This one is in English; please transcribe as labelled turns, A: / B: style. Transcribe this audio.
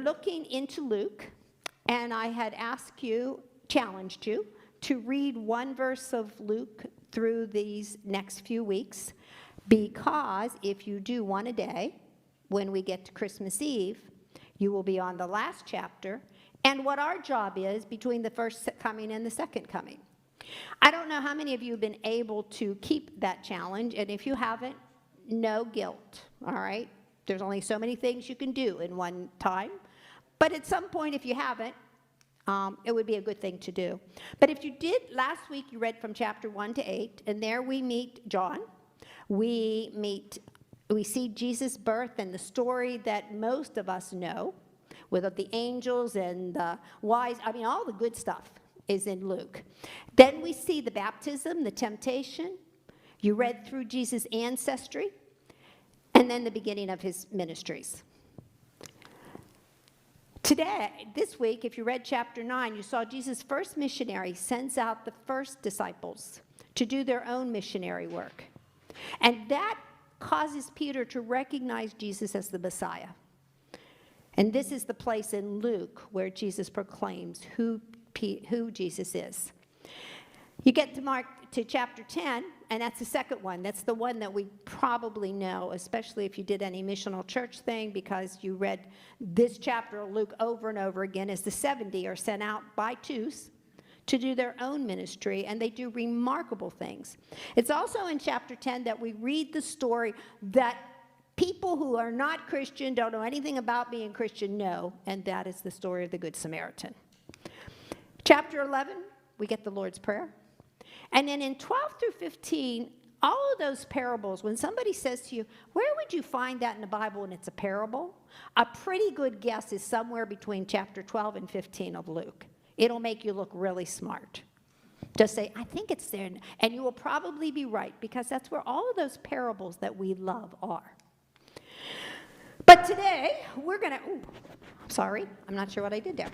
A: looking into Luke, and I had challenged you, to read one verse of Luke through these next few weeks, because if you do one a day, when we get to Christmas Eve, you will be on the last chapter, and what our job is between the first coming and the second coming. I don't know how many of you have been able to keep that challenge, and if you haven't, no guilt, all right? There's only so many things you can do in one time, but at some point, if you haven't, it would be a good thing to do. But if you did, last week you read from chapter 1 to 8, and there we meet John. We see Jesus' birth and the story that most of us know, with the angels and the wise, all the good stuff is in Luke. Then we see the baptism, the temptation. You read through Jesus' ancestry, and then the beginning of his ministries. Today, this week, if you read chapter 9, you saw Jesus' first missionary sends out the first disciples to do their own missionary work. And that causes Peter to recognize Jesus as the Messiah. And this is the place in Luke where Jesus proclaims who Jesus is. You get to chapter 10, and that's the second one. That's the one that we probably know, especially if you did any missional church thing, because you read this chapter of Luke over and over again, as the 70 are sent out by twos to do their own ministry, and they do remarkable things. It's also in chapter 10 that we read the story that people who are not Christian, don't know anything about being Christian, know, and that is the story of the Good Samaritan. Chapter 11, we get the Lord's Prayer. And then in 12 through 15, all of those parables, when somebody says to you, where would you find that in the Bible and it's a parable? A pretty good guess is somewhere between chapter 12 and 15 of Luke. It'll make you look really smart. Just say, I think it's there. And you will probably be right, because that's where all of those parables that we love are. But today, we're going to, sorry, I'm not sure what I did there.